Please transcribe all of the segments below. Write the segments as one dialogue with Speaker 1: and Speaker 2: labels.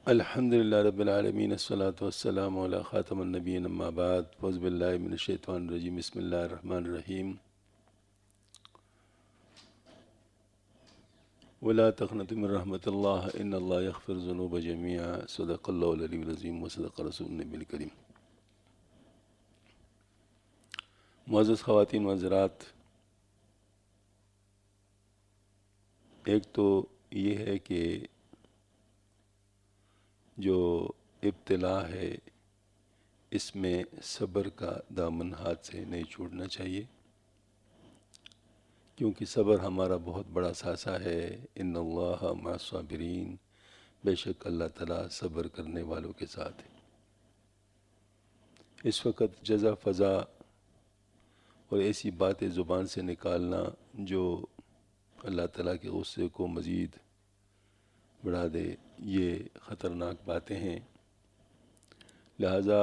Speaker 1: الحمدللہ رب العالمین الصلاۃ والسلام علی خاتم النبیین اما بعد اعوذ باللہ من الشیطان الرجیم بسم اللہ الرحمن الرحیم ولا تقنطوا من رحمۃ اللہ ان اللہ یغفر الذنوب جميعا صدق اللہ العلی العظیم وصدق رسول النبی الکریم۔ معزز خواتین و حضرات، ایک تو یہ ہے کہ جو ابتلا ہے اس میں صبر کا دامن ہاتھ سے نہیں چھوڑنا چاہیے، کیونکہ صبر ہمارا بہت بڑا سانسہ ہے۔ ان اللہ مع الصابرین، بے شک اللہ تعالیٰ صبر کرنے والوں کے ساتھ ہے۔ اس وقت جزا فضا اور ایسی باتیں زبان سے نکالنا جو اللہ تعالیٰ کے غصے کو مزید بڑھا دے، یہ خطرناک باتیں ہیں۔ لہٰذا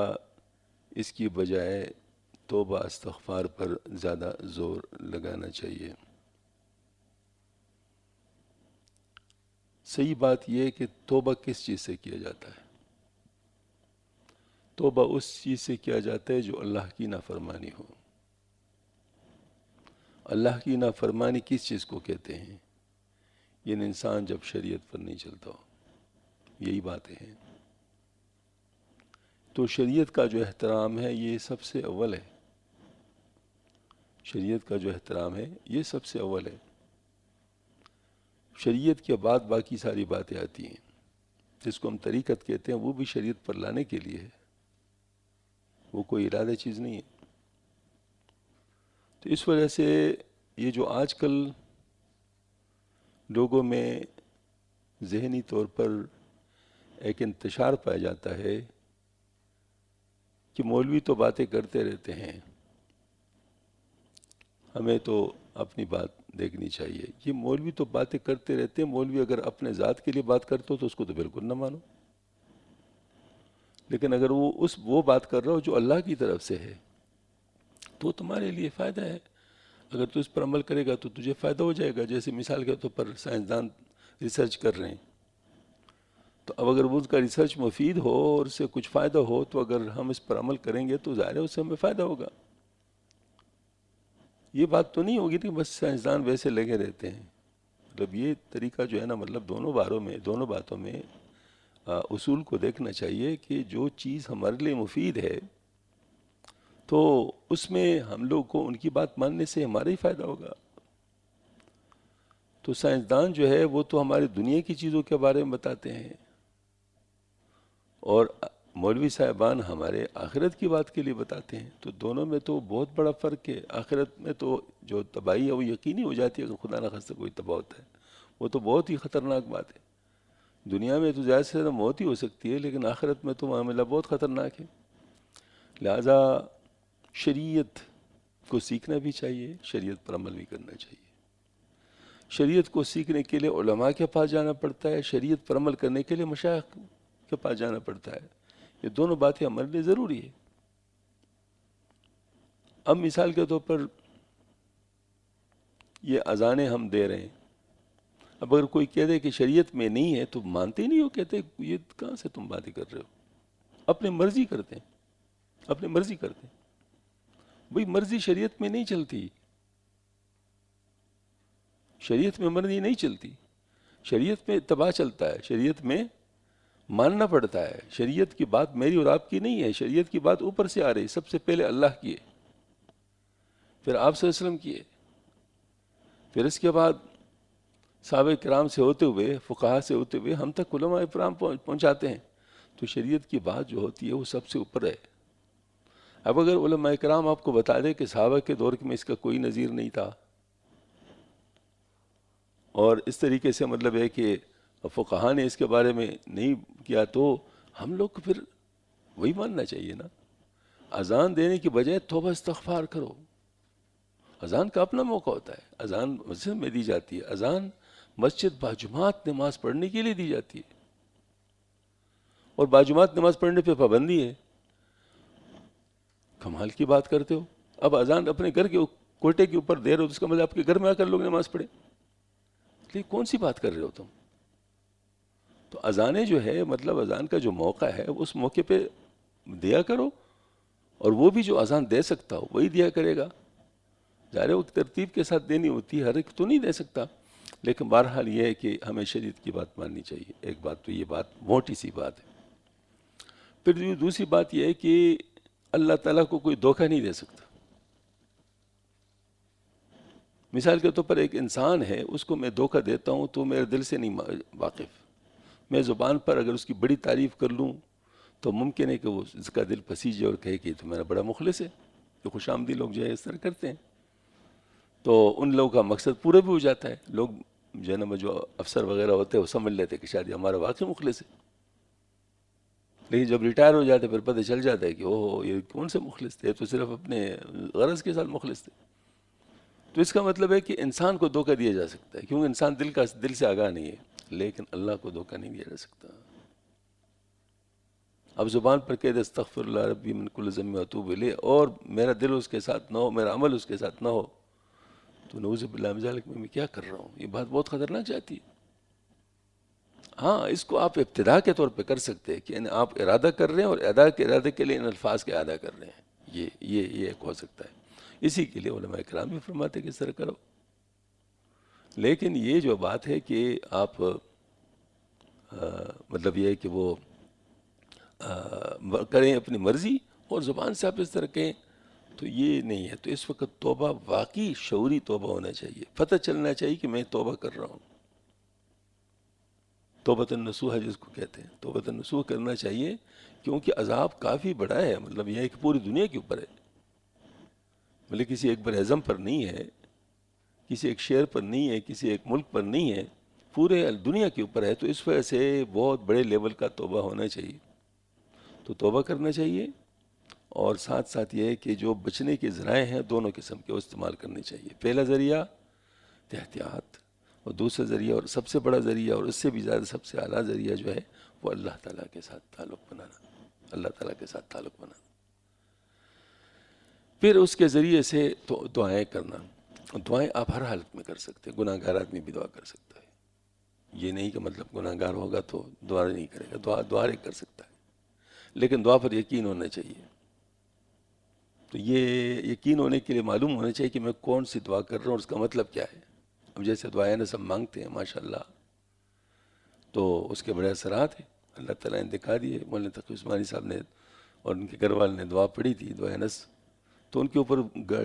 Speaker 1: اس کی بجائے توبہ استغفار پر زیادہ زور لگانا چاہیے۔ صحیح بات یہ ہے کہ توبہ کس چیز سے کیا جاتا ہے؟ توبہ اس چیز سے کیا جاتا ہے جو اللہ کی نافرمانی ہو۔ اللہ کی نافرمانی کس چیز کو کہتے ہیں؟ یعنی انسان جب شریعت پر نہیں چلتا ہو، یہی باتیں ہیں۔ تو شریعت کا جو احترام ہے یہ سب سے اول ہے۔ شریعت کا جو احترام ہے یہ سب سے اول ہے۔ شریعت کے بعد باقی ساری باتیں آتی ہیں، جس کو ہم طریقت کہتے ہیں، وہ بھی شریعت پر لانے کے لیے ہے، وہ کوئی ارادہ چیز نہیں ہے۔ تو اس وجہ سے یہ جو آج کل لوگوں میں ذہنی طور پر ایک انتشار پایا جاتا ہے کہ مولوی تو باتیں کرتے رہتے ہیں، ہمیں تو اپنی بات دیکھنی چاہیے۔ یہ مولوی تو باتیں کرتے رہتے ہیں، مولوی اگر اپنے ذات کے لیے بات کرتے ہو تو اس کو تو بالکل نہ مانو، لیکن اگر وہ بات کر رہا ہو جو اللہ کی طرف سے ہے تو تمہارے لیے فائدہ ہے۔ اگر تو اس پر عمل کرے گا تو تجھے فائدہ ہو جائے گا۔ جیسے مثال کے طور پر سائنسدان ریسرچ کر رہے ہیں، تو اب اگر اس کا ریسرچ مفید ہو اور اس سے کچھ فائدہ ہو تو اگر ہم اس پر عمل کریں گے تو ظاہر ہے اس سے ہمیں فائدہ ہوگا۔ یہ بات تو نہیں ہوگی کہ بس سائنسدان ویسے لگے رہتے ہیں۔ مطلب یہ طریقہ جو ہے نا، مطلب دونوں باتوں میں اصول کو دیکھنا چاہیے کہ جو چیز ہمارے لیے مفید ہے تو اس میں ہم لوگ کو ان کی بات ماننے سے ہمارا ہی فائدہ ہوگا۔ تو سائنسدان جو ہے وہ تو ہماری دنیا کی چیزوں کے بارے میں بتاتے ہیں، اور مولوی صاحبان ہمارے آخرت کی بات کے لیے بتاتے ہیں۔ تو دونوں میں تو بہت بڑا فرق ہے۔ آخرت میں تو جو تباہی ہے وہ یقینی ہو جاتی ہے اگر خدا نخواستہ کوئی تباہ ہوتا ہے، وہ تو بہت ہی خطرناک بات ہے۔ دنیا میں تو زیادہ سے زیادہ موت ہی ہو سکتی ہے، لیکن آخرت میں تو معاملہ بہت خطرناک ہے۔ لہذا شریعت کو سیکھنا بھی چاہیے، شریعت پر عمل بھی کرنا چاہیے۔ شریعت کو سیکھنے کے لیے علماء کے پاس جانا پڑتا ہے، شریعت پر عمل کرنے کے لیے مشائخ کے پاس جانا پڑتا ہے۔ یہ دونوں باتیں ہمارے لیے ضروری ہے۔ اب مثال کے طور پر یہ اذانیں ہم دے رہے ہیں، اب اگر کوئی کہہ دے کہ شریعت میں نہیں ہے تو مانتے ہی نہیں ہو، کہتے یہ کہاں سے تم باتیں کر رہے ہو، اپنی مرضی کرتے ہیں، اپنی مرضی کرتے ہیں۔ بھئی مرضی شریعت میں نہیں چلتی، شریعت میں مرضی نہیں چلتی، شریعت میں اتباع چلتا ہے، شریعت میں ماننا پڑتا ہے۔ شریعت کی بات میری اور آپ کی نہیں ہے، شریعت کی بات اوپر سے آ رہی، سب سے پہلے اللہ کی ہے، پھر آپ صلی اللہ علیہ وسلم کی ہے، پھر اس کے بعد صحابہ کرام سے ہوتے ہوئے، فقہا سے ہوتے ہوئے ہم تک علماء کرام پہنچاتے ہیں۔ تو شریعت کی بات جو ہوتی ہے وہ سب سے اوپر ہے۔ اب اگر علماء کرام آپ کو بتا دے کہ صحابہ کے دور میں اس کا کوئی نظیر نہیں تھا، اور اس طریقے سے مطلب ہے کہ فقہا نے اس کے بارے میں نہیں کیا، تو ہم لوگ کو پھر وہی ماننا چاہیے نا۔ اذان دینے کی بجائے توبہ استغفار کرو۔ اذان کا اپنا موقع ہوتا ہے، اذان مسجد میں دی جاتی ہے، اذان مسجد باجماعت نماز پڑھنے کے لیے دی جاتی ہے، اور باجماعت نماز پڑھنے پہ پابندی ہے۔ کمال کی بات کرتے ہو، اب اذان اپنے گھر کے کوٹے کے اوپر دے رہے ہو تو اس کا مطلب آپ کے گھر میں آ کر لوگ نماز پڑھیں، لیکن کون سی بات کر رہے ہو تم؟ تو اذانیں جو ہے مطلب اذان کا جو موقع ہے اس موقع پہ دیا کرو، اور وہ بھی جو اذان دے سکتا ہو وہی دیا کرے گا. ظاہر ہے وہ ترتیب کے ساتھ دینی ہوتی ہے، ہر ایک تو نہیں دے سکتا، لیکن بہرحال یہ ہے کہ ہمیں شریعت کی بات ماننی چاہیے. ایک بات تو یہ بات موٹی سی بات ہے. پھر دوسری بات یہ ہے کہ اللہ تعالیٰ کو کوئی دھوکہ نہیں دے سکتا. مثال کے طور پر ایک انسان ہے، اس کو میں دھوکہ دیتا ہوں تو میرے دل سے نہیں واقف. میں زبان پر اگر اس کی بڑی تعریف کر لوں تو ممکن ہے کہ وہ اس کا دل پسیجے اور کہے کہ یہ تو میرا بڑا مخلص ہے. جو خوش آمدی لوگ جو ہے اس طرح کرتے ہیں تو ان لوگوں کا مقصد پورا بھی ہو جاتا ہے. لوگ جو ہے نا جو افسر وغیرہ ہوتے ہیں وہ سمجھ لیتے ہیں کہ شاید یہ ہمارا واقعی مخلص ہے، لیکن جب ریٹائر ہو جاتے پھر پتہ چل جاتا ہے کہ اوہ یہ کون سے مخلص تھے، تو صرف اپنے غرض کے ساتھ مخلص تھے. تو اس کا مطلب ہے کہ انسان کو دھوکہ دیا جا سکتا ہے کیونکہ انسان دل سے آگاہ نہیں ہے، لیکن اللہ کو دھوکہ نہیں دیا جا سکتا. اب زبان پر کہہ دے استغفر اللہ ربی من کل ذنب واتوب الیہ، اور میرا دل اس کے ساتھ نہ ہو، میرا عمل اس کے ساتھ نہ ہو، تو نعوذ باللہ من ذالک میں کیا کر رہا ہوں. یہ بات بہت خطرناک جاتی ہے. ہاں اس کو آپ ابتدا کے طور پہ کر سکتے ہیں کہ آپ ارادہ کر رہے ہیں اور ارادے کے لیے ان الفاظ کے ادا کر رہے ہیں، یہ ایک ہو سکتا ہے. اسی کے لیے علماء کرام بھی فرماتے ہیں کہ اس طرح کرو. لیکن یہ جو بات ہے کہ آپ مطلب یہ ہے کہ وہ کریں اپنی مرضی اور زبان سے آپ اس طرح کہیں تو یہ نہیں ہے. تو اس وقت توبہ واقعی شعوری توبہ ہونا چاہیے، پتہ چلنا چاہیے کہ میں توبہ کر رہا ہوں. توبۃ النصوح جس کو کہتے ہیں، توبۃ النصوح کرنا چاہیے کیونکہ عذاب کافی بڑا ہے. مطلب یہ ہے کہ پوری دنیا کے اوپر ہے، مطلب کسی ایک بر اعظم پر نہیں ہے، کسی ایک شہر پر نہیں ہے، کسی ایک ملک پر نہیں ہے، پورے دنیا کے اوپر ہے. تو اس وجہ سے بہت بڑے لیول کا توبہ ہونا چاہیے. تو توبہ کرنا چاہیے، اور ساتھ ساتھ یہ ہے کہ جو بچنے کے ذرائع ہیں دونوں قسم کے وہ استعمال کرنے چاہیے. پہلا ذریعہ احتیاط، اور دوسرا ذریعہ اور سب سے بڑا ذریعہ اور اس سے بھی زیادہ سب سے اعلیٰ ذریعہ جو ہے وہ اللہ تعالیٰ کے ساتھ تعلق بنانا، اللہ تعالیٰ کے ساتھ تعلق بنانا. پھر اس کے ذریعے سے تو دعائیں کرنا. دعائیں آپ ہر حالت میں کر سکتے ہیں، گناہ گار آدمی بھی دعا کر سکتا ہے. یہ نہیں کہ مطلب گناہ گار ہوگا تو دعا نہیں کرے گا، دعا کر سکتا ہے، لیکن دعا پر یقین ہونا چاہیے. تو یہ یقین ہونے کے لیے معلوم ہونا چاہیے کہ میں کون سی دعا کر رہا ہوں اور اس کا مطلب کیا ہے. اب جیسے دعائیں نا سب مانگتے ہیں ماشاءاللہ، تو اس کے بڑے اثرات ہیں. اللہ تعالیٰ نے دکھا دیے. مولانا تقی عثمانی صاحب نے اور ان کے گھر والے نے دعا پڑھی تھی دعائیں نس، تو ان کے اوپر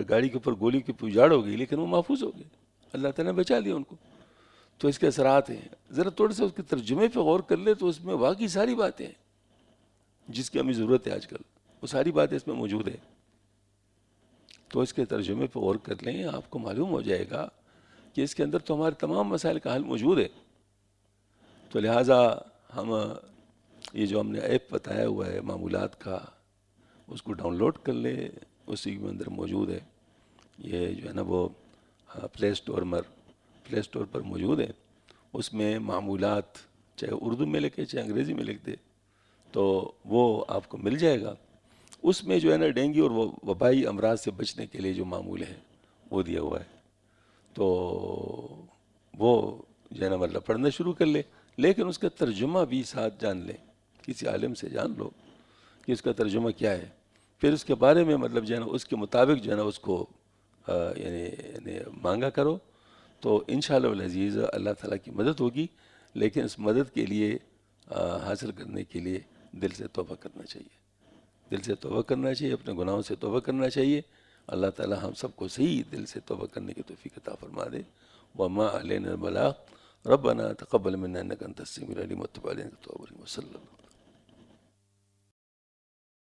Speaker 1: گاڑی کے اوپر گولی کی پجاڑ ہو گئی لیکن وہ محفوظ ہو گئے، اللہ تعالیٰ نے بچا لیا ان کو. تو اس کے اثرات ہیں. ذرا تھوڑے سے اس کے ترجمے پہ غور کر لے تو اس میں واقعی ساری باتیں ہیں جس کی ہمیں ضرورت ہے آج کل، وہ ساری باتیں اس میں موجود ہیں. تو اس کے ترجمے پہ غور کر لیں، آپ کو معلوم ہو جائے گا کہ اس کے اندر تو ہمارے تمام مسائل کا حل موجود ہے. تو لہٰذا ہم یہ جو ہم نے ایپ بتایا ہوا ہے معمولات کا، اس کو ڈاؤن لوڈ کر لیں، اسی کے اندر موجود ہے. یہ جو ہے نا وہ پلے اسٹور پر موجود ہے. اس میں معمولات چاہے اردو میں لکھے چاہے انگریزی میں لکھ دے تو وہ آپ کو مل جائے گا. اس میں جو ہے نا ڈینگی اور وبائی امراض سے بچنے کے لیے جو معمول ہے وہ دیا ہوا ہے. تو وہ جو ہے نا مطلب پڑھنا شروع کر لے، لیکن اس کا ترجمہ بھی ساتھ جان لیں، کسی عالم سے جان لو کہ اس کا ترجمہ کیا ہے. پھر اس کے بارے میں مطلب جو ہے نا اس کے مطابق جو ہے نا اس کو یعنی مانگا کرو، تو انشاءاللہ العزیز اللہ تعالیٰ کی مدد ہوگی. لیکن اس مدد کے لیے حاصل کرنے کے لیے دل سے توبہ کرنا چاہیے، دل سے توبہ کرنا چاہیے، اپنے گناہوں سے توبہ کرنا چاہیے. اللہ تعالیٰ ہم سب کو صحیح دل سے توبہ کرنے کی توفیق عطا فرما دے. وما علینا البلاغ ربنا تقبل منا انک انت السمیع العلیم وتب علینا توبہ الرحیم. وصلی اللہ